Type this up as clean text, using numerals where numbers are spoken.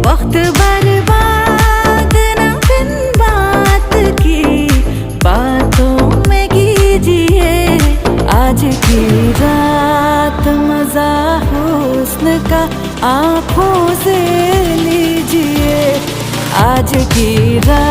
वक्त बर्बाद न बिन बात की बातों में कीजिए। आज की रात मजा हुस्न का आँखों से लीजिए। आज की रात